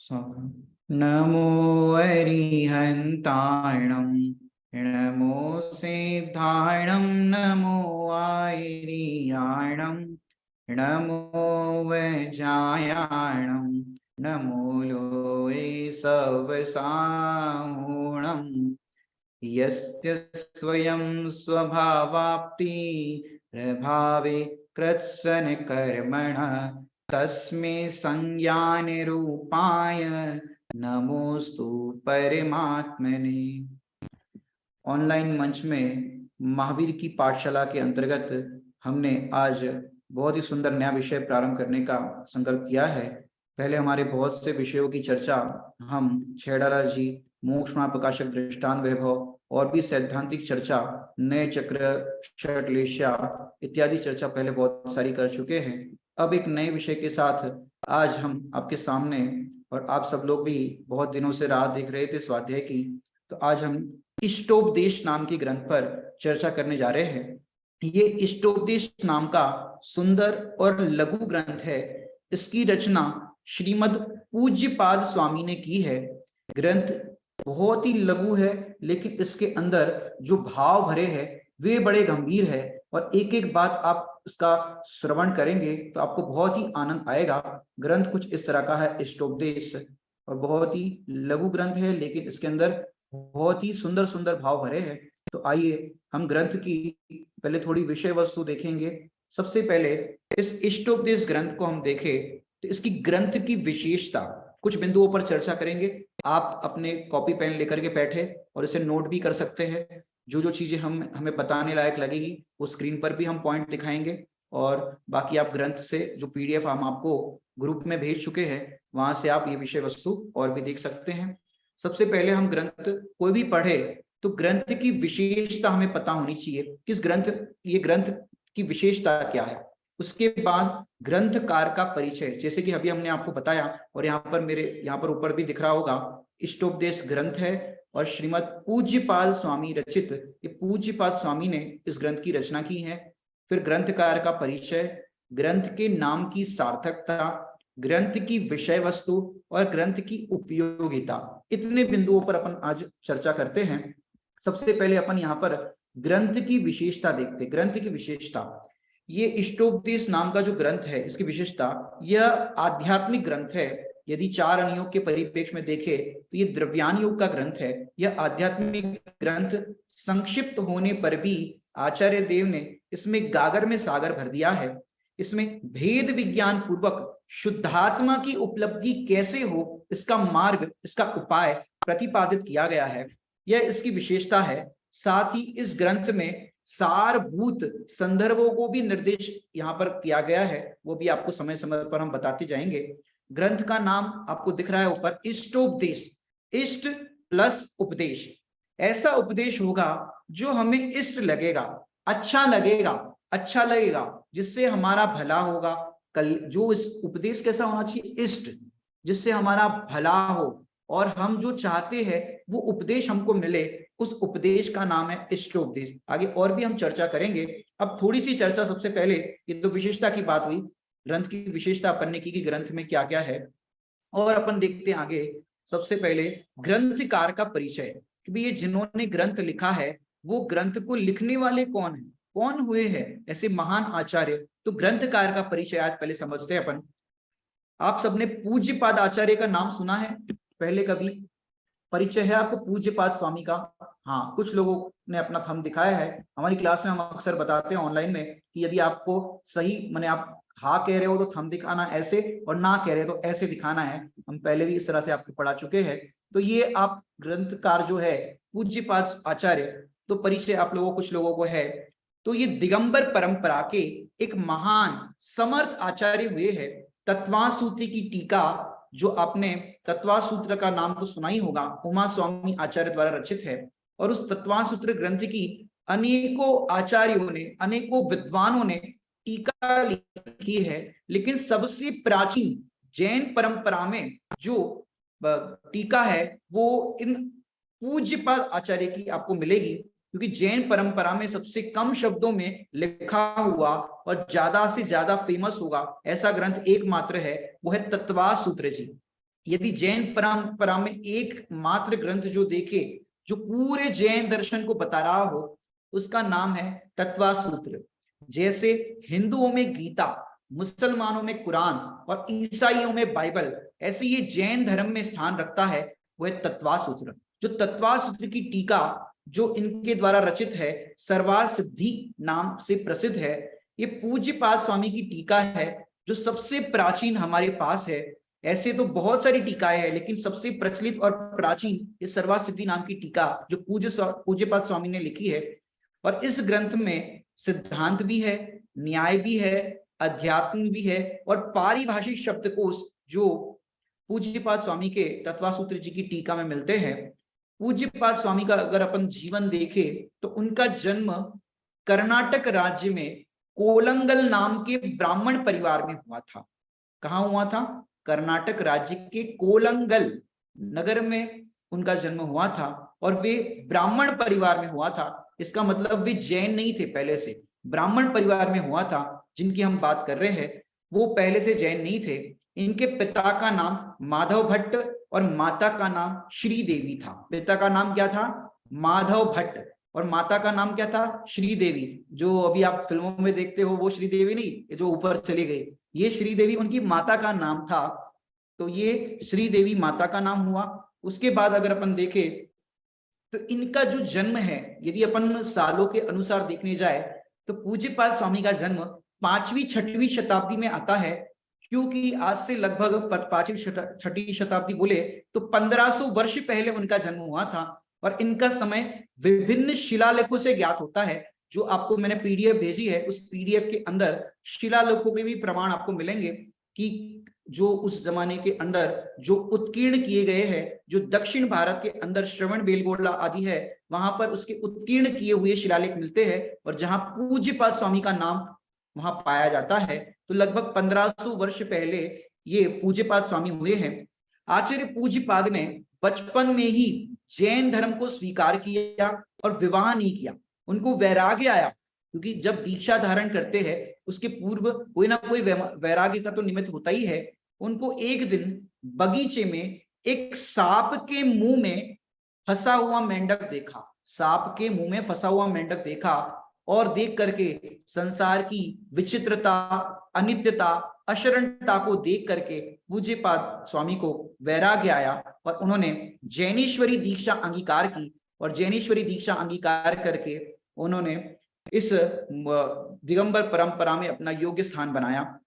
नमो अरिहन्ताणं नमो सिद्धाणं नमो आयरियाणं नमो वज्रायाणं नमो लोये सवसाहुणं यस्य स्वयं स्वभावाप्ति प्रभावे कृत्सन कर्मणः तस्मै संज्ञानिरूपाय नमोस्तु परमात्मने। ऑनलाइन मंच में महावीर की पाठशाला के अंतर्गत हमने आज बहुत ही सुंदर नया विषय प्रारंभ करने का संकल्प किया है। पहले हमारे बहुत से विषयों की चर्चा हम छेड़ाला जी, मोक्ष प्रकाशक दृष्टांत वैभव और भी सैद्धांतिक चर्चा, नए चक्र, षट्लेशा इत्यादि चर्चा पहले बहुत सारी कर चुके हैं। अब एक नए विषय के साथ आज हम आपके सामने, और आप सब लोग भी बहुत दिनों से राह देख रहे थे स्वाध्याय की, तो आज हम इष्टोपदेश नाम के ग्रंथ पर चर्चा करने जा रहे हैं। ये इष्टोपदेश नाम का सुंदर और लघु ग्रंथ है। इसकी रचना श्रीमद पूज्यपाद स्वामी ने की है। ग्रंथ बहुत ही लघु है, लेकिन इसके अंदर जो भाव भरे हैं वे बड़े गंभीर है, और एक एक बात आप इसका श्रवण करेंगे तो आपको बहुत ही आनंद आएगा। ग्रंथ कुछ इस तरह का है, इष्टोपदेश, और बहुत ही लघु ग्रंथ है, लेकिन इसके अंदर बहुत ही सुंदर सुंदर भाव भरे हैं। तो आइए हम ग्रंथ की पहले थोड़ी विषय वस्तु देखेंगे। सबसे पहले इस इष्टोपदेश ग्रंथ को हम देखें तो इसकी ग्रंथ की विशेषता कुछ बिंदुओं पर चर्चा करेंगे। आप अपने कॉपी पेन लेकर के बैठे और इसे नोट भी कर सकते हैं। जो जो चीजें हमें बताने लायक लगेगी वो स्क्रीन पर भी हम पॉइंट दिखाएंगे, और बाकी आप ग्रंथ से जो पीडीएफ हम आपको ग्रुप में भेज चुके हैं वहां से आप ये विषय वस्तु और भी देख सकते हैं। सबसे पहले हम ग्रंथ कोई भी पढ़े तो ग्रंथ की विशेषता हमें पता होनी चाहिए, किस ग्रंथ, ये ग्रंथ की विशेषता क्या है। उसके बाद ग्रंथकार का परिचय, जैसे कि अभी हमने आपको बताया, और यहाँ पर मेरे यहाँ पर ऊपर भी दिख रहा होगा, इष्टोपदेश ग्रंथ है और श्रीमद पूज्यपाद स्वामी रचित, ये पूज्यपाद स्वामी ने इस ग्रंथ की रचना की है। फिर ग्रंथकार का परिचय, ग्रंथ के नाम की सार्थकता, ग्रंथ की विषय वस्तु और ग्रंथ की उपयोगिता, इतने बिंदुओं पर अपन आज चर्चा करते हैं। सबसे पहले अपन यहाँ पर ग्रंथ की विशेषता देखते हैं। ग्रंथ की विशेषता, ये इष्टोपदेश नाम का जो ग्रंथ है इसकी विशेषता, यह आध्यात्मिक ग्रंथ है। यदि 4 अनियोग के परिप्रेक्ष्य में देखे तो ये द्रव्यान योग का ग्रंथ है। यह आध्यात्मिक ग्रंथ संक्षिप्त होने पर भी आचार्य देव ने इसमें गागर में सागर भर दिया है। इसमें भेद विज्ञान पूर्वक शुद्धात्मा की उपलब्धि कैसे हो, इसका मार्ग, इसका उपाय प्रतिपादित किया गया है। यह इसकी विशेषता है। साथ ही इस ग्रंथ में सारभूत संदर्भों को भी निर्देश यहाँ पर किया गया है, वो भी आपको समय समय पर हम बताते जाएंगे। ग्रंथ का नाम आपको दिख रहा है ऊपर, इष्टोपदेश, इष्ट प्लस उपदेश। ऐसा उपदेश होगा जो हमें इष्ट लगेगा, अच्छा लगेगा, जिससे हमारा भला होगा। कल जो इस उपदेश कैसा होना चाहिए, इष्ट, जिससे हमारा भला हो और हम जो चाहते हैं वो उपदेश हमको मिले, उस उपदेश का नाम है इष्टोपदेश। आगे और भी हम चर्चा करेंगे। अब थोड़ी सी चर्चा, सबसे पहले ये तो विशेषता की बात हुई, ग्रंथ की विशेषता अपन ने की कि ग्रंथ में क्या क्या है, और अपन देखते हैं आगे। सबसे पहले ग्रंथकार का परिचय, कि ये जिन्होंने ग्रंथ लिखा है वो ग्रंथ को लिखने वाले कौन है, कौन हुए हैं ऐसे महान आचार्य। तो ग्रंथकार का परिचय आज पहले समझते हैं अपन। आप सबने पूज्यपाद आचार्य का नाम सुना है पहले कभी? परिचय है आपको पूज्यपाद स्वामी का? हाँ, कुछ लोगों ने अपना थंब दिखाया है। हमारी क्लास में हम अक्सर बताते हैं ऑनलाइन में कि यदि आपको सही, माने आप हाँ कह रहे हो तो थंब दिखाना ऐसे, और ना कह रहे हो तो ऐसे दिखाना है। हम पहले भी इस तरह से आपको पढ़ा चुके हैं। तो ये आप ग्रंथकार जो है पूज्यपाद आचार्य, तो परिचय आप लोगों, कुछ लोगों को है। तो ये दिगंबर परंपरा के एक महान समर्थ आचार्य हुए हैं। तत्वासूत्र की टीका, जो आपने तत्वासूत्र का नाम तो सुना ही होगा, उमा स्वामी आचार्य द्वारा रचित है। और उस तत्वासूत्र ग्रंथ की अनेकों आचार्यों ने, अनेकों विद्वानों ने टीका लिखी है। लेकिन सबसे प्राचीन जैन परंपरा में जो टीका है वो इन पूज्यपाद आचार्य की आपको मिलेगी, क्योंकि जैन परंपरा में सबसे कम शब्दों में लिखा हुआ और ज्यादा से ज्यादा फेमस होगा ऐसा ग्रंथ एकमात्र है, वो है तत्वासूत्र जी। यदि जैन परंपरा में एकमात्र ग्रंथ जो देखे जो पूरे जैन दर्शन को बता रहा हो, उसका नाम है तत्वासूत्र। जैसे हिंदुओं में गीता, मुसलमानों में कुरान और ईसाइयों में बाइबल, ऐसे ये जैन धर्म में स्थान रखता है, वह तत्वासूत्र। जो तत्वासूत्र की टीका जो इनके द्वारा रचित है, सर्वार सिद्धि नाम से प्रसिद्ध है। ये पूज्यपाद स्वामी की टीका है जो सबसे प्राचीन हमारे पास है। ऐसे तो बहुत सारी टीकाएं हैं, लेकिन सबसे प्रचलित और प्राचीन ये सर्वार सिद्धि नाम की टीका जो पूज्यपाद स्वामी ने लिखी है। और इस ग्रंथ में सिद्धांत भी है, न्याय भी है, अध्यात्म भी है और पारिभाषिक शब्दकोश जो पूज्यपाद स्वामी के तत्वासूत्र जी की टीका में मिलते हैं। पूज्यपाद स्वामी का अगर अपन जीवन देखें तो उनका जन्म कर्नाटक राज्य में कोलंगल नाम के ब्राह्मण परिवार में हुआ था। कहाँ हुआ था? कर्नाटक राज्य के कोलंगल नगर में उनका जन्म हुआ था और वे ब्राह्मण परिवार में हुआ था। इसका मतलब वे जैन नहीं थे, पहले से ब्राह्मण परिवार में हुआ था। जिनकी हम बात कर रहे हैं वो पहले से जैन नहीं थे। इनके पिता का नाम माधव भट्ट और माता का नाम श्रीदेवी था। पिता का नाम क्या था? माधव भट्ट, और माता का नाम क्या था? श्रीदेवी। जो अभी आप फिल्मों में देखते हो वो श्रीदेवी नहीं, जो ऊपर चली गई, ये श्रीदेवी उनकी माता का नाम था। तो ये श्रीदेवी माता का नाम हुआ। उसके बाद अगर अपन देखें तो इनका जो जन्म है, यदि अपन सालों के अनुसार देखने जाए तो पूज्यपाद स्वामी का जन्म 5वीं-6वीं शताब्दी में आता है। क्योंकि आज से लगभग 5वीं-6वीं शताब्दी बोले तो 1500 वर्ष पहले उनका जन्म हुआ था। और इनका समय विभिन्न शिलालेखों से ज्ञात होता है। जो आपको मैंने पीडीएफ भेजी है, उस पीडीएफ के अंदर शिलालेखों के भी प्रमाण आपको मिलेंगे कि जो उस जमाने के अंदर जो उत्कीर्ण किए गए हैं, जो दक्षिण भारत के अंदर श्रवण बेलगोला आदि है, वहां पर उसके उत्कीर्ण किए हुए शिलालेख मिलते हैं और जहां पूज्यपाद स्वामी का नाम वहां पाया जाता है। तो लगभग 1500 वर्ष पहले ये पूज्यपाद स्वामी हुए हैं। आचार्य पूज्यपाद ने बचपन में ही जैन धर्म को स्वीकार किया और विवाह नहीं किया। उनको वैराग्य आया, क्योंकि जब दीक्षा धारण करते हैं उसके पूर्व कोई ना कोई वैराग्य का तो निमित्त होता ही है। उनको एक दिन बगीचे में एक सांप के मुंह में फंसा हुआ मेंढक देखा। सांप के मुंह में फंसा हुआ मेंढक देखा और देख करके संसार की विचित्रता, अनित्यता, अशरणता को देख करके पूज्यपाद स्वामी को वैराग्य आया और उन्होंने जैनेश्वरी दीक्षा अंगीकार की। और जैनेश्वरी दीक्षा अंगीकार करके उन्होंने इस दिगंबर परंपरा में अपना योग्य स्थान बनाया।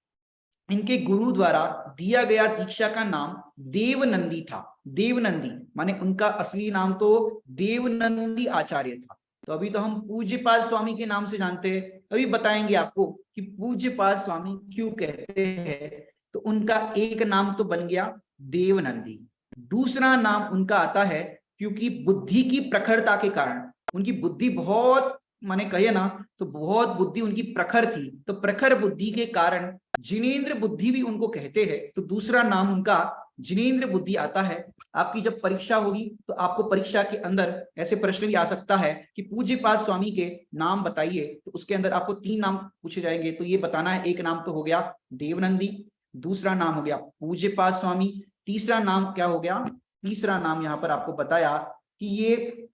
इनके गुरु द्वारा दिया गया दीक्षा का नाम देवनंदी था। देवनंदी माने उनका असली नाम तो देवनंदी आचार्य था। तो अभी तो हम पूज्यपाद स्वामी के नाम से जानते हैं, अभी बताएंगे आपको कि पूज्यपाद स्वामी क्यों कहते हैं। तो उनका एक नाम तो बन गया देवनंदी, दूसरा नाम उनका आता है क्योंकि बुद्धि की प्रखरता के कारण, उनकी बुद्धि बहुत माने कहे ना तो बहुत बुद्धि उनकी प्रखर थी, तो प्रखर बुद्धि के कारण जिनेंद्र बुद्धि भी उनको कहते हैं। तो दूसरा नाम उनका जिनेंद्र बुद्धि आता है। आपकी जब परीक्षा होगी तो आपको परीक्षा के अंदर ऐसे प्रश्न भी आ सकता है कि पूज्यपाद स्वामी के नाम बताइए, तो उसके अंदर आपको 3 नाम पूछे जाएंगे। तो ये बताना है, एक नाम तो हो गया देवनंदी, दूसरा नाम हो गया पूज्यपाद स्वामी, तीसरा नाम क्या हो गया? तीसरा नाम यहाँ पर आपको बताया कि ये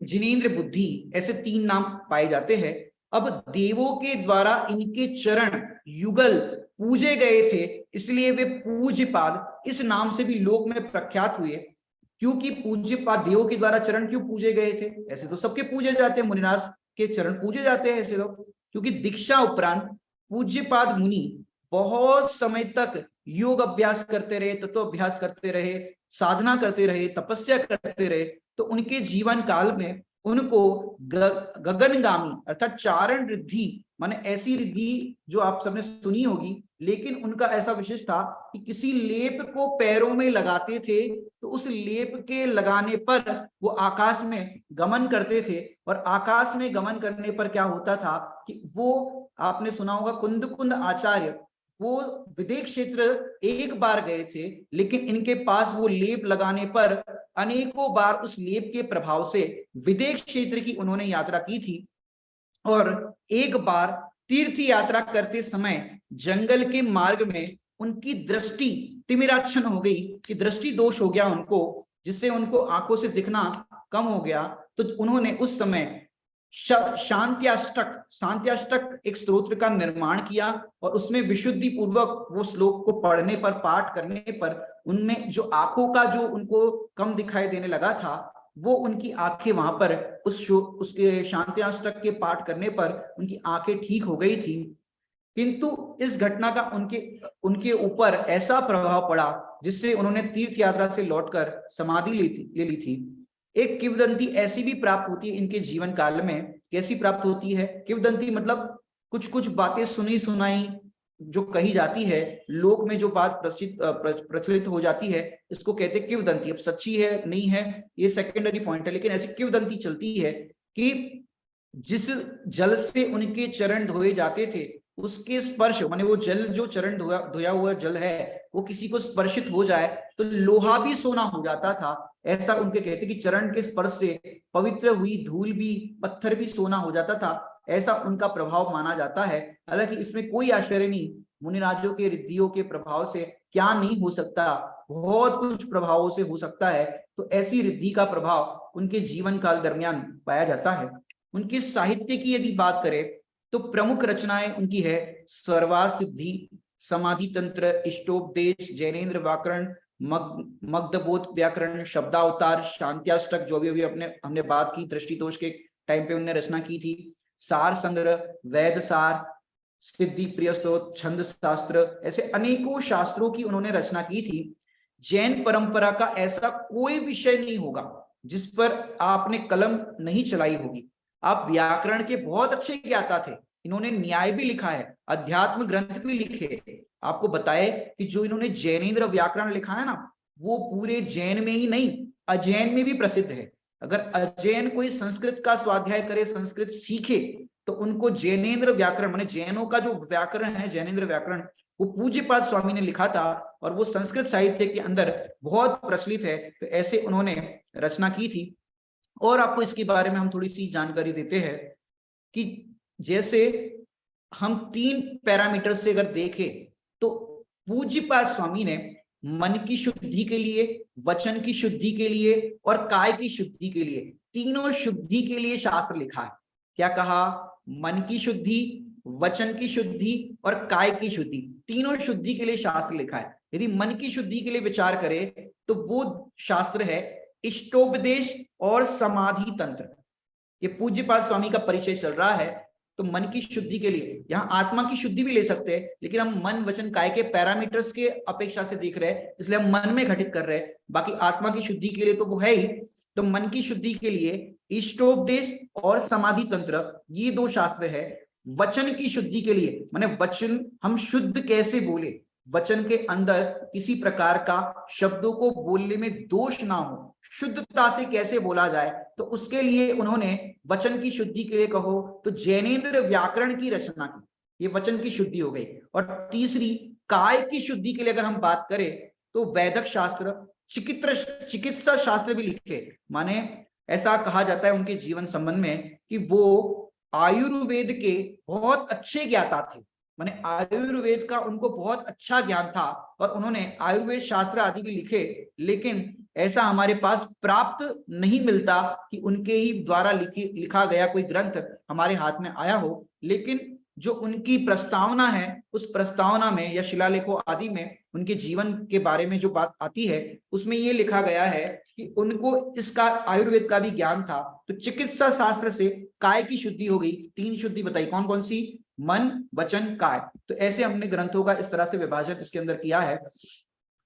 जिनेंद्र बुद्धि। ऐसे 3 नाम पाए जाते हैं। अब देवों के द्वारा इनके चरण युगल पूजे गए थे, इसलिए वे पूज्यपाद इस नाम से भी लोक में प्रख्यात हुए। क्योंकि पूज्यपाद देवों के द्वारा चरण क्यों पूजे गए थे? ऐसे तो सबके पूजे जाते हैं, मुनिराज के चरण पूजे जाते हैं ऐसे तो। क्योंकि दीक्षा उपरांत पूज्यपाद मुनि बहुत समय तक योग अभ्यास करते रहे, तत्व अभ्यास करते रहे, साधना करते रहे, तपस्या करते रहे। तो उनके जीवन काल में उनको गगनगामी अर्थात चारण रिद्धि माने ऐसी रिद्धि जो आप सबने सुनी होगी, लेकिन उनका ऐसा विशेष था कि किसी लेप को पैरों में लगाते थे तो उस लेप के लगाने पर वो आकाश में गमन करते थे। और आकाश में गमन करने पर क्या होता था कि वो आपने सुना होगा कुंद आचार्य, वो विदेश क्षेत्र एक बार गए थे, लेकिन इनके पास वो लेप लगाने पर अनेकों बार उस लेप के प्रभाव से विदेश क्षेत्र की उन्होंने यात्रा की थी। और एक बार तीर्थ यात्रा करते समय जंगल के मार्ग में उनकी दृष्टि तिमिराच्छन हो गई, कि दृष्टि दोष हो गया उनको, जिससे उनको आंखों से दिखना कम हो गया। तो उन्होंने उस समय शांत्याष्टक एक स्तोत्र का निर्माण किया और उसमें विशुद्धि पूर्वक वो श्लोक को पढ़ने पर, पाठ करने पर, उनमें जो आंखों का जो उनको कम दिखाई देने लगा था, वो उनकी आंखें वहां पर उसके शांत्याष्टक के पाठ करने पर उनकी आंखें ठीक हो गई थी। किंतु इस घटना का उनके ऊपर ऐसा प्रभाव पड़ा जिससे उन्होंने तीर्थ यात्रा से लौटकर समाधि ले ली थी। एक किंवदंती ऐसी भी प्राप्त होती है इनके जीवन काल में। कैसी प्राप्त होती है किंवदंती? मतलब कुछ कुछ बातें सुनी सुनाई जो कही जाती है, लोक में जो बात प्रचलित हो जाती है, इसको कहते हैं किंवदंती। अब सच्ची है नहीं है ये सेकेंडरी पॉइंट है, लेकिन ऐसी किंवदंती चलती है कि जिस जल से उनके चरण धोए जाते थे, उसके स्पर्श, माने वो जल जो चरण धोया हुआ जल है, वो किसी को स्पर्शित हो जाए तो लोहा भी सोना हो जाता था। ऐसा उनके कहते कि चरण के स्पर्श से पवित्र हुई धूल भी, पत्थर भी सोना हो जाता था। ऐसा उनका प्रभाव माना जाता है। हालांकि इसमें कोई आश्चर्य नहीं, मुनिराजों के रिद्धियों के प्रभाव से क्या नहीं हो सकता, बहुत कुछ प्रभावों से हो सकता है। तो ऐसी रिद्धि का प्रभाव उनके जीवन काल दरमियान पाया जाता है। उनके साहित्य की यदि बात करें तो प्रमुख रचनाएं उनकी है सर्वार सिद्धि, समाधि तंत्र, इष्टोपदेश, जैनेन्द्र व्याकरण, मग्धबोध व्याकरण, शब्दावतार, शांत्याष्टक जो भी हमने बात की दृष्टिदोष के टाइम पे उन्होंने रचना की थी, सार संग्रह, वेद सार, सिद्धि प्रिय स्तोत्र, छंद शास्त्र, ऐसे अनेकों शास्त्रों की उन्होंने रचना की थी। जैन परंपरा का ऐसा कोई विषय नहीं होगा जिस पर आपने कलम नहीं चलाई होगी। आप व्याकरण के बहुत अच्छे ज्ञाता थे, इन्होंने न्याय भी लिखा है, अध्यात्म ग्रंथ भी लिखे। आपको बताए कि जो इन्होंने जैनेन्द्र व्याकरण लिखा है ना, वो पूरे जैन में ही नहीं, अजैन में भी प्रसिद्ध है। अगर अजैन कोई संस्कृत का स्वाध्याय करे, संस्कृत सीखे, तो उनको जैनेन्द्र व्याकरण, माने जैनों का जो व्याकरण है, जैनेन्द्र व्याकरण, वो पूज्यपाद स्वामी ने लिखा था और वो संस्कृत साहित्य के अंदर बहुत प्रचलित है। तो ऐसे उन्होंने रचना की थी। और आपको इसके बारे में हम थोड़ी सी जानकारी देते हैं कि जैसे हम 3 पैरामीटर से अगर देखें तो पूज्यपाद स्वामी ने मन की शुद्धि के लिए, वचन की शुद्धि के लिए और काय की शुद्धि के लिए, तीनों शुद्धि के लिए शास्त्र लिखा है। क्या कहा? मन की शुद्धि, वचन की शुद्धि और काय की शुद्धि, तीनों शुद्धि के लिए शास्त्र लिखा है। यदि मन की शुद्धि के लिए विचार करें तो वो शास्त्र है इष्टोपदेश और समाधि तंत्र। ये पूज्यपाद स्वामी का परिचय चल रहा है। तो मन की शुद्धि के लिए, यहाँ आत्मा की शुद्धि भी ले सकते हैं, लेकिन हम मन वचन काय के पैरामीटर्स के अपेक्षा से देख रहे हैं, इसलिए हम मन में घटित कर रहे हैं। बाकी आत्मा की शुद्धि के लिए तो वो है ही। तो मन की शुद्धि के लिए इष्टोपदेश और समाधि तंत्र, ये 2 शास्त्र है। वचन की शुद्धि के लिए, माने वचन हम शुद्ध कैसे बोले, वचन के अंदर किसी प्रकार का शब्दों को बोलने में दोष ना हो, शुद्धता से कैसे बोला जाए, तो उसके लिए उन्होंने वचन की शुद्धि के लिए कहो तो जैनेन्द्र व्याकरण की रचना की, ये वचन की शुद्धि हो गई। और तीसरी काय की शुद्धि के लिए अगर हम बात करें तो वैदिक शास्त्र, चिकित्सा शास्त्र भी लिखे। माने ऐसा कहा जाता है उनके जीवन संबंध में कि वो आयुर्वेद के बहुत अच्छे ज्ञाता थे। माने आयुर्वेद का उनको बहुत अच्छा ज्ञान था और उन्होंने आयुर्वेद शास्त्र आदि भी लिखे। लेकिन ऐसा हमारे पास प्राप्त नहीं मिलता कि उनके ही द्वारा लिखा गया कोई ग्रंथ हमारे हाथ में आया हो। लेकिन जो उनकी प्रस्तावना है, उस प्रस्तावना में या शिलालेखों आदि में उनके जीवन के बारे में जो बात आती है, उसमें ये लिखा गया है कि उनको इसका आयुर्वेद का भी ज्ञान था। तो चिकित्सा शास्त्र से काय की शुद्धि हो गई। 3 शुद्धि बताई, कौन कौन सी? मन, वचन, काय। तो ऐसे हमने ग्रंथों का इस तरह से विभाजन इसके अंदर किया है।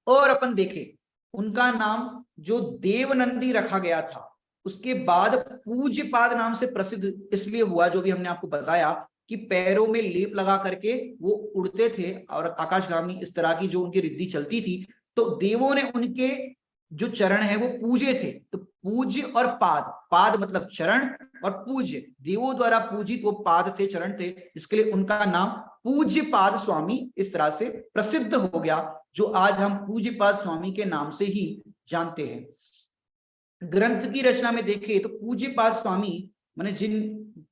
और अपन देखें, उनका नाम जो देवनंदी रखा गया था, उसके बाद पूज्यपाद नाम से प्रसिद्ध इसलिए हुआ, जो भी हमने आपको बताया कि पैरों में लेप लगा करके वो उड़ते थे और आकाशगामी इस तरह की जो उनकी रिद्धि चलती थी। तो देवों ने उनके जो चरण है वो पूजे थे। तो पूज्य और पाद, पाद मतलब चरण और पूज्य, देवों द्वारा पूजित वो पाद थे, चरण थे, इसके लिए उनका नाम पूज्यपाद स्वामी इस तरह से प्रसिद्ध हो गया, जो आज हम पूज्यपाद स्वामी के नाम से ही जानते हैं। ग्रंथ की रचना में देखें तो पूज्यपाद स्वामी माने जिन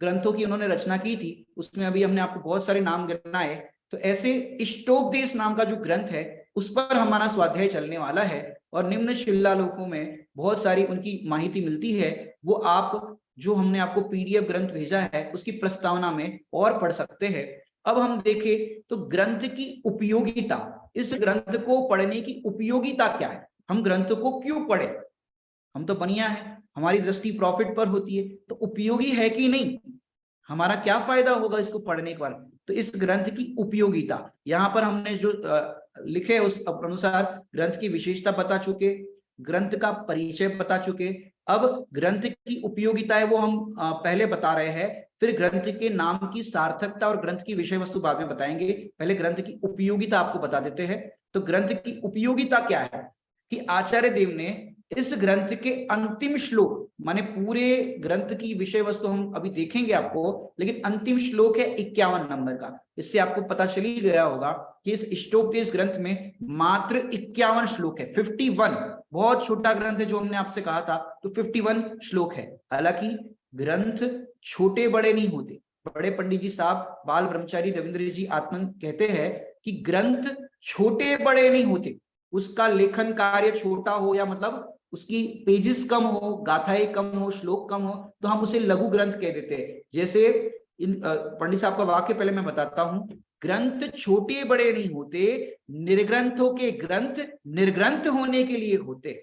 ग्रंथों की उन्होंने रचना की थी, उसमें अभी हमने आपको बहुत सारे नाम गिनाए। तो ऐसे इष्टोपदेश नाम का जो ग्रंथ है उस पर हमारा स्वाध्याय चलने वाला है, और निम्न शिलालेखों में बहुत सारी उनकी माहिती मिलती है, वो आप जो हमने आपको पीडीएफ ग्रंथ भेजा है उसकी प्रस्तावना में और पढ़ सकते हैं। अब हम देखें तो ग्रंथ की उपयोगिता, इस ग्रंथ को पढ़ने की उपयोगिता क्या है, हम ग्रंथ को क्यों पढ़े, हम तो बनिया है, हमारी दृष्टि प्रॉफिट पर होती है, तो उपयोगी है कि नहीं, हमारा क्या फायदा होगा इसको पढ़ने के बाद। तो इस ग्रंथ की उपयोगिता यहाँ पर हमने जो लिखे उस अनुसार ग्रंथ की विशेषता बता चुके, ग्रंथ का परिचय बता चुके। अब ग्रंथ की उपयोगिता है वो हम पहले बता रहे हैं, फिर ग्रंथ के नाम की सार्थकता और ग्रंथ की विषय वस्तु बाद में बताएंगे, पहले ग्रंथ की उपयोगिता आपको बता देते हैं। तो ग्रंथ की उपयोगिता क्या है कि आचार्य देव ने इस ग्रंथ के अंतिम श्लोक, माने पूरे ग्रंथ की विषय वस्तु हम अभी देखेंगे आपको, लेकिन अंतिम श्लोक है 51 नंबर का, इससे आपको पता चल ही गया होगा कि इस इष्टोपदेश ग्रंथ में मात्र 51 श्लोक है, 51, बहुत छोटा ग्रंथ है जो हमने आपसे कहा था, तो 51 श्लोक है। हालांकि ग्रंथ छोटे बड़े नहीं होते, बड़े पंडित जी साहब बाल ब्रह्मचारी रविंद्र जी आत्मन कहते हैं कि ग्रंथ छोटे बड़े नहीं होते, उसका लेखन कार्य छोटा हो या मतलब उसकी पेजेस कम हो, गाथाएं कम हो, श्लोक कम हो, तो हम उसे लघु ग्रंथ कह देते हैं। जैसे इन पंडित साहब का वाक्य पहले मैं बताता हूं, ग्रंथ छोटे बड़े नहीं होते, निर्ग्रंथों के ग्रंथ निर्ग्रंथ होने के लिए होते।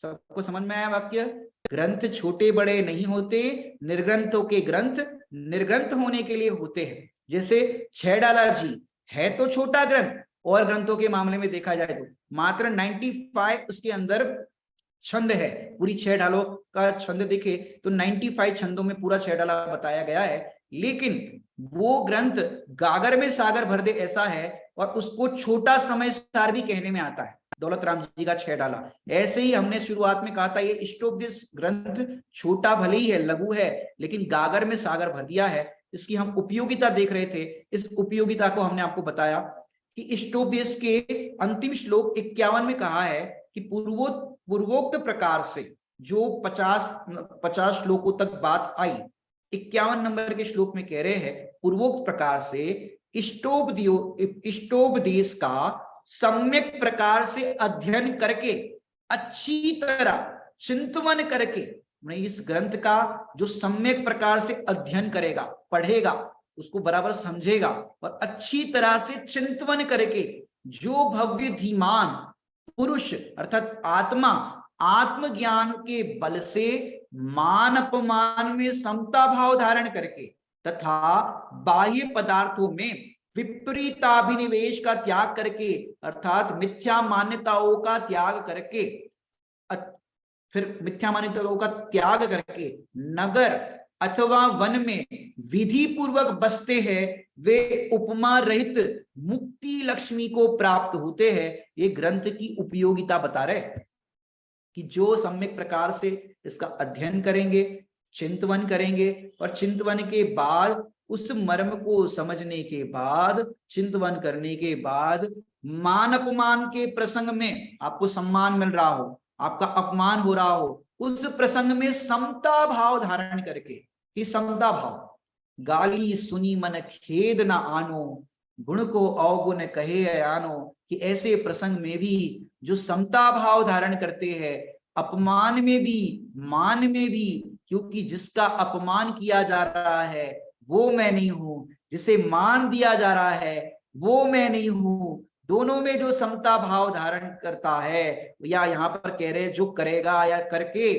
सबको समझ में आया वाक्य, ग्रंथ छोटे बड़े नहीं होते, निर्ग्रंथों के ग्रंथ निर्ग्रंथ होने के लिए होते हैं। जैसे छह डाला जी है तो छोटा ग्रंथ, और ग्रंथों के मामले में देखा जाए तो मात्र 95 उसके अंदर छंद है, पूरी छह ढालों का छंद देखे तो 95 छंदों में पूरा छह डाला बताया गया है, लेकिन वो ग्रंथ गागर में सागर भर दे ऐसा है, और उसको छोटा समय सार भी कहने में आता है, दौलत राम जी का छह डाला। ऐसे ही हमने शुरुआत में कहा था ये इष्टोपदेश ग्रंथ छोटा भले ही है, लघु है, लेकिन गागर में सागर भर दिया है। इसकी हम उपयोगिता देख रहे थे, इस उपयोगिता को हमने आपको बताया कि इष्टोपदेश के अंतिम श्लोक 51 में कहा है कि पूर्वोक्त प्रकार से जो 50 श्लोकों तक बात आई, 51 नंबर के श्लोक में कह रहे हैं पूर्वोक्त प्रकार से इष्टोपदेश का सम्यक प्रकार से अध्ययन करके, अच्छी तरह चिंतन करके, इस ग्रंथ का जो सम्यक प्रकार से अध्ययन करेगा, पढ़ेगा, उसको बराबर समझेगा और अच्छी तरह से चिंतन करके, जो भव्य धीमान पुरुष अर्थात आत्मा आत्मज्ञान के बल से मान अपमान में समता भाव धारण करके तथा बाह्य पदार्थों में विपरीताभिनिवेश का त्याग करके, अर्थात मिथ्या मान्यताओं का त्याग करके, फिर मिथ्या मान्यताओं का त्याग करके नगर अथवा वन में विधि पूर्वक बसते हैं, वे उपमा रहित मुक्ति लक्ष्मी को प्राप्त होते हैं। ये ग्रंथ की उपयोगिता बता रहे कि जो सम्यक प्रकार से इसका अध्ययन करेंगे, चिंतन करेंगे, और चिंतन के बाद उस मर्म को समझने के बाद, चिंतन करने के बाद, मान अपमान के प्रसंग में आपको सम्मान मिल रहा हो, आपका अपमान हो रहा हो, उस प्रसंग में समता भाव धारण करके, कि समता भाव, गाली सुनी मन खेद न आनो, गुण को अवगुण कहे अयानो, कि ऐसे प्रसंग में भी जो समता भाव धारण करते हैं, अपमान में भी मान में भी, क्योंकि जिसका अपमान किया जा रहा है वो मैं नहीं हूं, जिसे मान दिया जा रहा है वो मैं नहीं हूं, दोनों में जो समता भाव धारण करता है, या यहाँ पर कह रहे जो करेगा या करके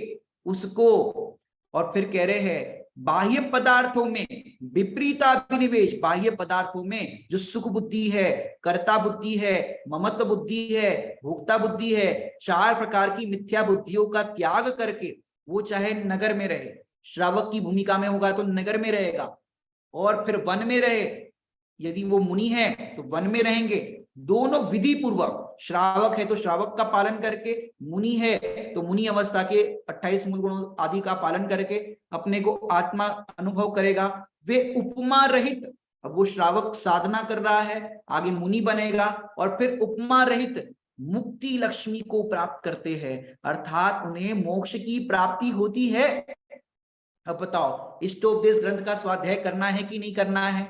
उसको, और फिर कह रहे हैं बाह्य पदार्थों में विपरीताभिनिवेश, बाह्य पदार्थों में जो सुख बुद्धि है, कर्ता बुद्धि है, ममत्व बुद्धि है, भोक्ता बुद्धि है, चार प्रकार की मिथ्या बुद्धियों का त्याग करके, वो चाहे नगर में रहे, श्रावक की भूमिका में होगा तो नगर में रहेगा, और फिर वन में रहे, यदि वो मुनि है तो वन में रहेंगे, दोनों विधि पूर्वक, श्रावक है तो श्रावक का पालन करके, मुनि है तो मुनि अवस्था के 28 मूल गुणों आदि का पालन करके अपने को आत्मा अनुभव करेगा। वे उपमा रहित, अब वो श्रावक साधना कर रहा है, आगे मुनि बनेगा, और फिर उपमा रहित मुक्ति लक्ष्मी को प्राप्त करते हैं, अर्थात उन्हें मोक्ष की प्राप्ति होती है। अब बताओ इष्टोपदेश ग्रंथ का स्वाध्याय करना है कि नहीं करना है?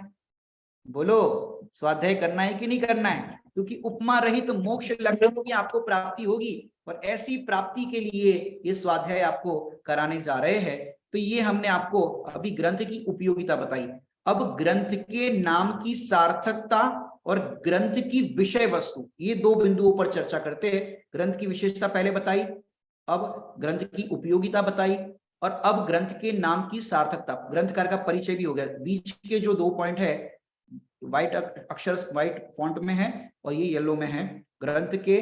बोलो, स्वाध्याय करना है कि नहीं करना है? क्योंकि उपमा रहित तो मोक्ष लक्षणों की आपको प्राप्ति होगी, और ऐसी प्राप्ति के लिए ये स्वाध्याय आपको कराने जा रहे हैं। तो ये हमने आपको अभी ग्रंथ की उपयोगिता बताई। अब ग्रंथ के नाम की सार्थकता और ग्रंथ की विषय वस्तु, ये दो बिंदुओं पर चर्चा करते हैं। ग्रंथ की विशेषता पहले बताई, अब ग्रंथ की उपयोगिता बताई, और अब ग्रंथ के नाम की सार्थकता, ग्रंथकार का परिचय भी हो गया। बीच के जो 2 पॉइंट है, व्हाइट अक्षर व्हाइट फॉन्ट में है और ये येलो में है, ग्रंथ के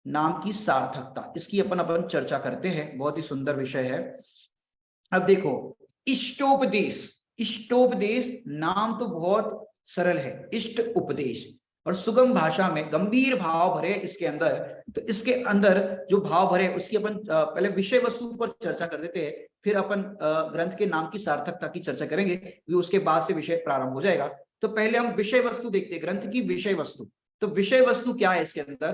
नाम की सार्थकता, इसकी अपन चर्चा करते हैं। बहुत ही सुंदर विषय है। अब देखो, इष्टोपदेश, इष्टोपदेश नाम तो बहुत सरल है, इष्ट उपदेश, और सुगम भाषा में गंभीर भाव भरे इसके अंदर। तो इसके अंदर जो भाव भरे उसकी अपन पहले विषय वस्तु पर चर्चा कर देते हैं, फिर अपन ग्रंथ के नाम की सार्थकता की चर्चा करेंगे, फिर उसके बाद से विषय प्रारंभ हो जाएगा। तो पहले हम विषय वस्तु देखते हैं, ग्रंथ की विषय वस्तु। तो विषय वस्तु क्या है? इसके अंदर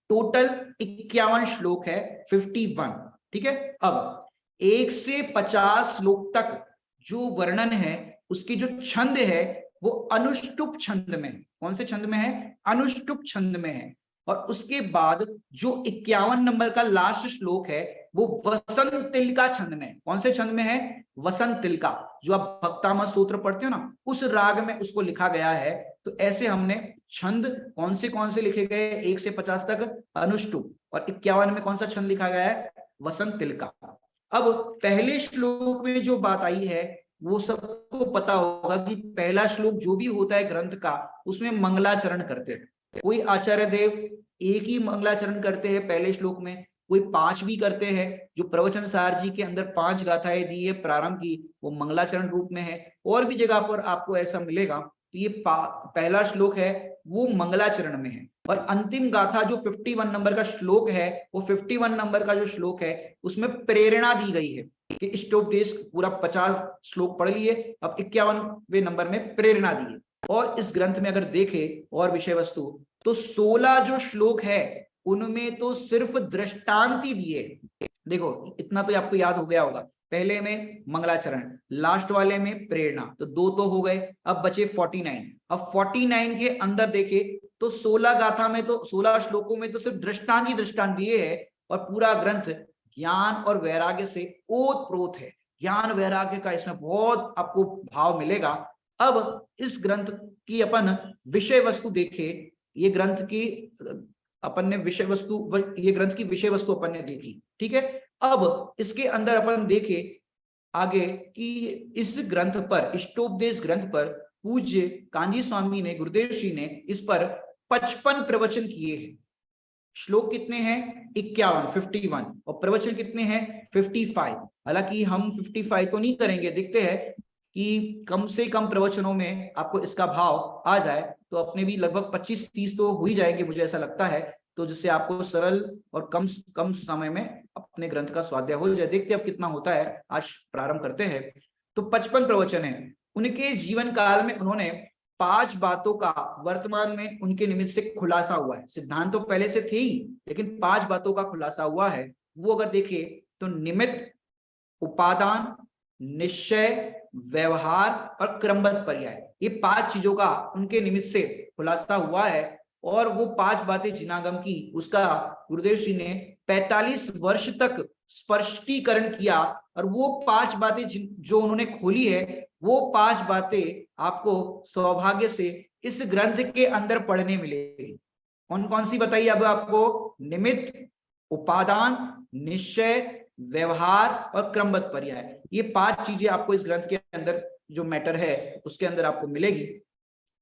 टोटल 51 श्लोक है, 51, ठीक है। अब 1 से 50 श्लोक तक जो वर्णन है, उसकी जो छंद है वो अनुष्टुप छंद में। कौन से छंद में है? अनुष्टुप छंद में है। और उसके बाद जो 51 नंबर का लास्ट श्लोक है वो वसंत तिलका छंद में। कौन से छंद में है? वसंत तिलका, जो आप भक्तामा सूत्र पढ़ते हो ना, उस राग में उसको लिखा गया है। तो ऐसे हमने छंद कौन से लिखे गए? 1 से 50 तक अनुष्टुप, और 51 में कौन सा छंद लिखा गया है? वसंत तिलका। अब पहले श्लोक में जो बात आई है वो सबको पता होगा कि पहला श्लोक जो भी होता है ग्रंथ का, उसमें मंगलाचरण करते हैं। कोई आचार्य देव एक ही मंगलाचरण करते हैं पहले श्लोक में, कोई 5 भी करते हैं। जो प्रवचन सार जी के अंदर 5 गाथाएं दी है प्रारंभ की, वो मंगलाचरण रूप में है। और भी जगह पर आपको ऐसा मिलेगा। तो ये पहला श्लोक है वो मंगलाचरण में है। और अंतिम गाथा जो 51 नंबर का श्लोक है, वो 51 नंबर का जो श्लोक है उसमें प्रेरणा दी गई है कि इष्टोपदेश पूरा 50 श्लोक पढ़ लिए, अब 51वें नंबर में प्रेरणा दी है। और इस ग्रंथ में अगर देखे और विषय वस्तु, तो 16 जो श्लोक है उनमें तो सिर्फ दृष्टांत ही दिए। देखो, इतना तो आपको याद हो गया होगा। पहले में मंगलाचरण, लास्ट वाले में प्रेरणा, तो 2 तो हो गए। अब बचे 49। अब 49 के अंदर देखे तो 16 गाथा में तो 16 श्लोकों में तो सिर्फ दृष्टांत ही दृष्टांत दिए है, और पूरा ग्रंथ ज्ञान और वैराग्य से ओत प्रोत है। ज्ञान वैराग्य का इसमें बहुत आपको भाव मिलेगा। अब इस ग्रंथ की अपन विषय वस्तु देखे, ये ग्रंथ की अपन ने विषय वस्तु, ये ग्रंथ की विषय वस्तु अपन ने देखी, ठीक है। अब इसके अंदर अपन देखे आगे कि इस ग्रंथ पर, इष्टोपदेश ग्रंथ पर पूज्य कांजी स्वामी ने, गुरुदेव जी ने इस पर 55 प्रवचन किए हैं। श्लोक कितने हैं? 51, 51, और प्रवचन कितने हैं? 55। हालांकि हम 55 तो नहीं करेंगे, देखते हैं कि कम से कम प्रवचनों में आपको इसका भाव आ जाए, तो अपने भी लगभग 25-30 तो हो ही जाएंगे, मुझे ऐसा लगता है। तो जिससे आपको सरल और कम कम समय में अपने ग्रंथ का स्वाध्याय हो जाए। देखते हैं अब कितना होता है। आज प्रारंभ करते हैं। तो 55 प्रवचन है। उनके जीवन काल में उन्होंने 5 बातों का वर्तमान में उनके निमित्त से खुलासा हुआ है। सिद्धांत तो पहले से थे ही, लेकिन 5 बातों का खुलासा हुआ है। वो अगर देखे तो निमित्त, उपादान, निश्चय, व्यवहार और क्रमबद्ध पर्याय, ये 5 चीजों का उनके निमित्त से खुलासा हुआ है। और वो 5 बातें जिनागम की, उसका गुरुदेव जी ने 45 वर्ष तक स्पष्टीकरण किया। और वो 5 बातें जो उन्होंने खोली है, वो 5 बातें आपको सौभाग्य से इस ग्रंथ के अंदर पढ़ने मिलेगी। कौन कौन सी बताइए अब आपको? निमित्त, उपादान, निश्चय, व्यवहार और क्रमबद्ध पर्याय, ये 5 चीजें आपको इस ग्रंथ के अंदर जो मैटर है उसके अंदर आपको मिलेगी।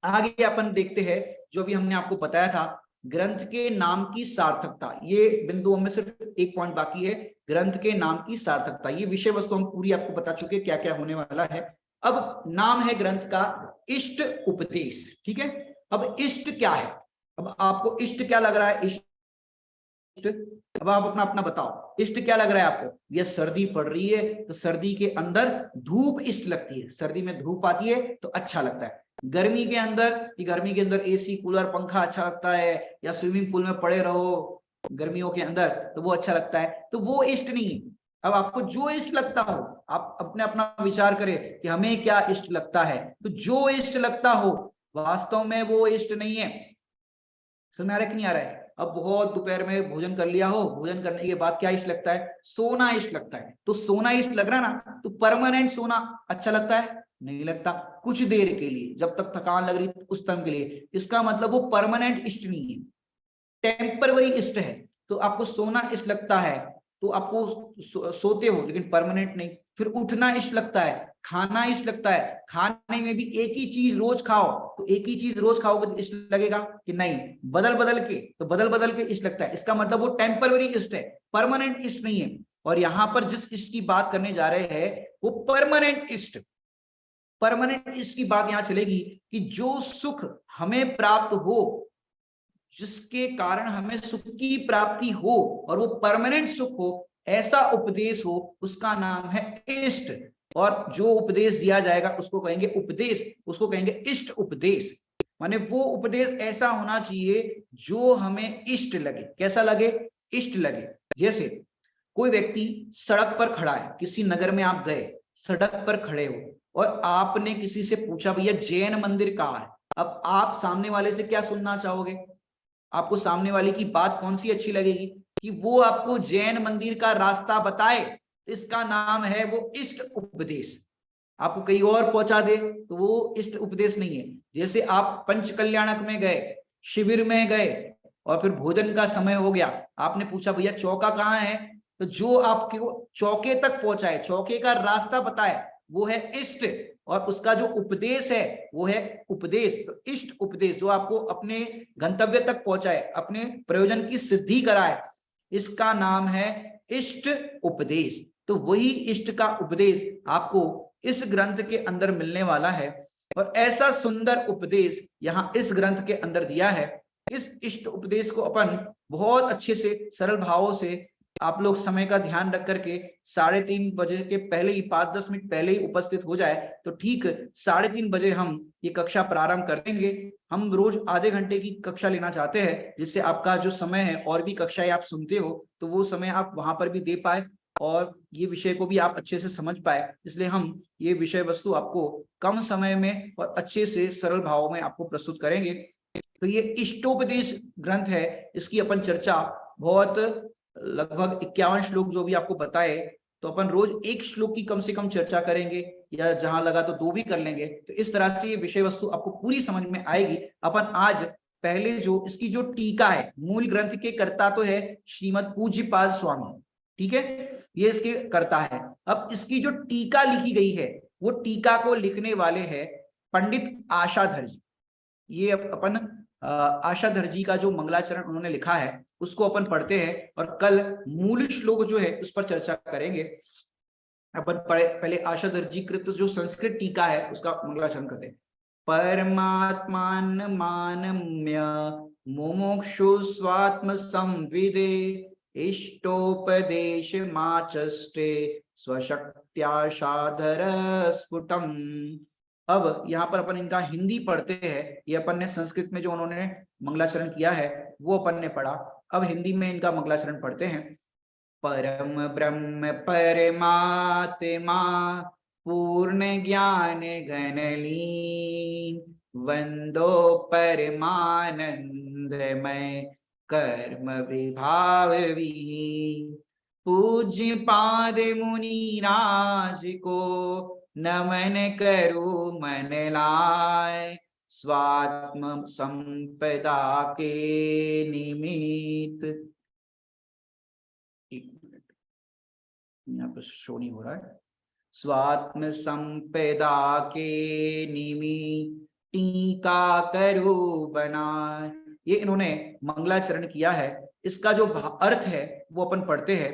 आगे अपन देखते हैं जो भी हमने आपको बताया था, ग्रंथ के नाम की सार्थकता। ये बिंदुओं में सिर्फ एक पॉइंट बाकी है, ग्रंथ के नाम की सार्थकता। ये विषय वस्तु हम पूरी आपको बता चुके क्या क्या होने वाला है। अब नाम है ग्रंथ का इष्ट उपदेश, ठीक है। अब इष्ट क्या है? अब आपको इष्ट क्या लग रहा है? इष्ट, अब आप अपना अपना बताओ, इष्ट क्या लग रहा है आपको? ये सर्दी पड़ रही है तो सर्दी के अंदर धूप इष्ट लगती है, सर्दी में धूप आती है तो अच्छा लगता है। गर्मी के अंदर एसी, कूलर, पंखा अच्छा लगता है, या स्विमिंग पूल में पड़े रहो गर्मियों के अंदर तो वो अच्छा लगता है। तो वो इष्ट नहीं है। अब आपको जो इष्ट लगता हो, आप अपने अपना विचार करें कि हमें क्या इष्ट लगता है। तो जो इष्ट लगता हो वास्तव में वो इष्ट नहीं है। समझ आ रहा है कि नहीं आ रहा है? अब बहुत दोपहर में भोजन कर लिया हो, भोजन करने के बाद क्या इष्ट लगता है? सोना इष्ट लगता है। तो सोना इष्ट लग रहा ना, तो परमानेंट सोना अच्छा लगता है? नहीं लगता। कुछ देर के लिए, जब तक थकान लग रही उस टाइम के लिए, इसका मतलब वो परमानेंट इष्ट नहीं है, टेम्परवरी इष्ट है। तो आपको सोना इष्ट लगता है तो आपको सोते हो, लेकिन परमानेंट नहीं। फिर उठना इष्ट लगता है, खाना इष्ट लगता है, खाने में भी एक ही चीज रोज खाओ, तो एक ही चीज रोज खाओगे तो इष्ट लगेगा कि नहीं? बदल बदल के, तो बदल बदल के इष्ट लगता है। इसका मतलब वो टेम्परवरी इष्ट है, परमानेंट इष्ट नहीं है। और यहां पर जिस इष्ट की बात करने जा रहे हैं वो परमानेंट इष्ट, परमानेंट इष्ट की बात यहां चलेगी कि जो सुख हमें प्राप्त हो, जिसके कारण हमें सुख की प्राप्ति हो और वो परमानेंट सुख हो, ऐसा उपदेश हो, उसका नाम है इष्ट। और जो उपदेश दिया जाएगा उसको कहेंगे उपदेश, उसको कहेंगे इष्ट उपदेश। माने वो उपदेश ऐसा होना चाहिए जो हमें इष्ट लगे। कैसा लगे? इष्ट लगे। जैसे कोई व्यक्ति सड़क पर खड़ा है, किसी नगर में आप गए, सड़क पर खड़े हो और आपने किसी से पूछा भैया जैन मंदिर कहाँ है। अब आप सामने वाले से क्या सुनना चाहोगे? आपको सामने वाले की बात कौन सी अच्छी लगेगी? कि वो आपको जैन मंदिर का रास्ता बताए। इसका नाम है वो इष्ट उपदेश। आपको कहीं और पहुंचा दे तो वो इष्ट उपदेश नहीं है। जैसे आप पंच कल्याणक में गए, शिविर में गए और फिर भोजन का समय हो गया, आपने पूछा भैया चौका कहाँ है, तो जो आपको चौके तक पहुंचाए, चौके का रास्ता बताए, वो है इष्ट। और उसका जो उपदेश है वो है उपदेश। तो इष्ट उपदेश जो आपको अपने गंतव्य तक पहुंचाए, अपने प्रयोजन की सिद्धि कराए, इसका नाम है इष्ट उपदेश। तो वही इष्ट का उपदेश आपको इस ग्रंथ के अंदर मिलने वाला है। और ऐसा सुंदर उपदेश यहाँ इस ग्रंथ के अंदर दिया है। इस इष्ट उपदेश को अपन बहुत अच्छे से सरल भावों से, आप लोग समय का ध्यान रख करके 3:30 बजे के पहले ही, 5-10 मिनट पहले ही उपस्थित हो जाए तो ठीक 3:30 बजे हम ये कक्षा प्रारंभ कर देंगे। हम रोज आधे घंटे की कक्षा लेना चाहते हैं, जिससे आपका जो समय है और भी कक्षाएं आप सुनते हो तो वो समय आप वहां पर भी दे पाए और ये विषय को भी आप अच्छे से समझ पाए। इसलिए हम ये विषय वस्तु आपको कम समय में और अच्छे से सरल भावों में आपको प्रस्तुत करेंगे। तो ये इष्टोपदेश ग्रंथ है, इसकी अपन चर्चा बहुत, लगभग 51 श्लोक जो भी आपको बताए, तो अपन रोज एक श्लोक की कम से कम चर्चा करेंगे, या जहां लगा तो 2 भी कर लेंगे। तो इस तरह से ये विषय वस्तु आपको पूरी समझ में आएगी। अपन आज पहले जो इसकी जो टीका है, मूल ग्रंथ के कर्ता तो है श्रीमद पूज्यपाद स्वामी, ठीक है, ये इसके कर्ता है। अब इसकी जो टीका लिखी गई है, वो टीका को लिखने वाले हैं पंडित आशाधर जी। ये अपन आशाधर जी का जो मंगलाचरण उन्होंने लिखा है उसको अपन पढ़ते हैं और कल मूल श्लोक जो है उस पर चर्चा करेंगे। अपन पहले आशाधर जी कृत जो संस्कृत टीका है उसका मंगलाचरण करते हैं। परमात्मान मानम्य मुमुक्षु स्वात्म संविदे इष्टोपदेश माचष्टे स्वशक्त्याशाधर स्फुटम। अब यहाँ पर अपन इनका हिंदी पढ़ते हैं। ये अपन ने संस्कृत में जो उन्होंने मंगलाचरण किया है वो अपन ने पढ़ा। अब हिंदी में इनका मंगलाचरण पढ़ते हैं। परम ब्रह्म परमात्मा पूर्ण ज्ञान घन लीन वंदो परमानंदमय कर्म विभाव विहीन पूज्य पाद मुनि राज को नमन करो मन लाय स्वात्म संपदा के निमित्त। एक मिनट, यहाँ पर शो नहीं हो रहा है। स्वात्म संपदा के निमित्त टीका करो बनाए, ये इन्होंने मंगलाचरण किया है। इसका जो अर्थ है वो अपन पढ़ते हैं।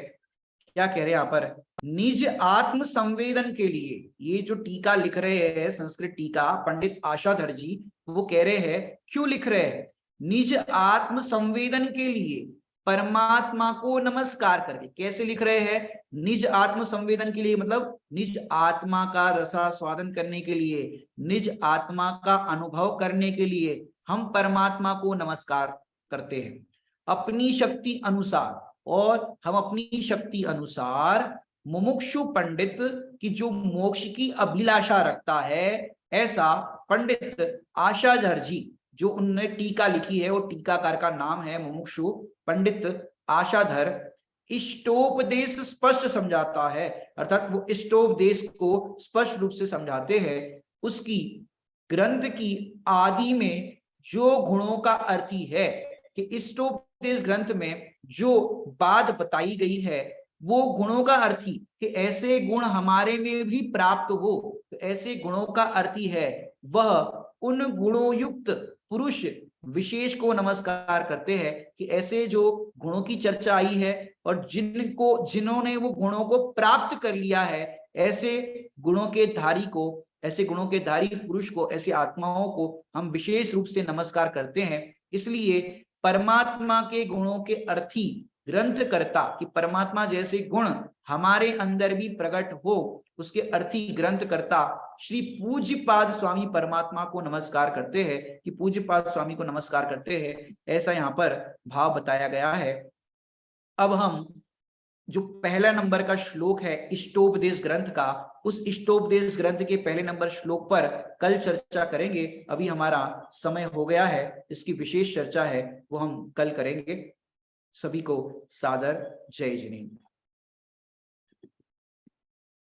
क्या कह रहे हैं यहाँ पर? निज आत्म संवेदन के लिए, ये जो टीका लिख रहे हैं संस्कृत टीका पंडित आशाधर जी, वो कह रहे हैं क्यों लिख रहे हैं? निज आत्म संवेदन के लिए परमात्मा को नमस्कार करके। कैसे लिख रहे हैं? निज आत्म संवेदन के लिए, मतलब निज आत्मा का रसास्वादन करने के लिए, निज आत्मा का अनुभव करने के लिए हम परमात्मा को नमस्कार करते हैं अपनी शक्ति अनुसार। और हम अपनी शक्ति अनुसार मुमुक्षु पंडित की जो मोक्ष की अभिलाषा रखता है, ऐसा पंडित आशाधर जी, जो उनने टीका लिखी है, वो टीकाकार का नाम है मुमुक्षु पंडित आशाधर, इष्टोपदेश स्पष्ट समझाता है, अर्थात वो इष्टोपदेश को स्पष्ट रूप से समझाते हैं। उसकी ग्रंथ की आदि में जो गुणों का अर्थी है कि इष्टोपदेश ग्रंथ में जो बात बताई गई है वो गुणों का अर्थी कि ऐसे गुण हमारे में भी प्राप्त हो, तो ऐसे गुणों का अर्थी है वह उन गुणों युक्त पुरुष विशेष को नमस्कार करते हैं कि ऐसे जो गुणों की चर्चा आई है और जिन्होंने वो गुणों को प्राप्त कर लिया है, ऐसे गुणों के धारी को, ऐसे गुणों के धारी पुरुष को, ऐसी आत्माओं को हम विशेष रूप से नमस्कार करते हैं। इसलिए परमात्मा के गुणों के अर्थी ग्रंथकर्ता कि परमात्मा जैसे गुण हमारे अंदर भी प्रकट हो, उसके अर्थी ग्रंथकर्ता श्री पूज्यपाद स्वामी परमात्मा को नमस्कार करते हैं कि पूज्यपाद स्वामी को नमस्कार करते हैं, ऐसा यहाँ पर भाव बताया गया है। अब हम जो पहला नंबर का श्लोक है इष्टोपदेश ग्रंथ का, उस इष्टोपदेश ग्रंथ के पहले नंबर श्लोक पर कल चर्चा करेंगे। अभी हमारा समय हो गया है, इसकी विशेष चर्चा है वो हम कल करेंगे। सभी को सादर जय जिनेन्द्र।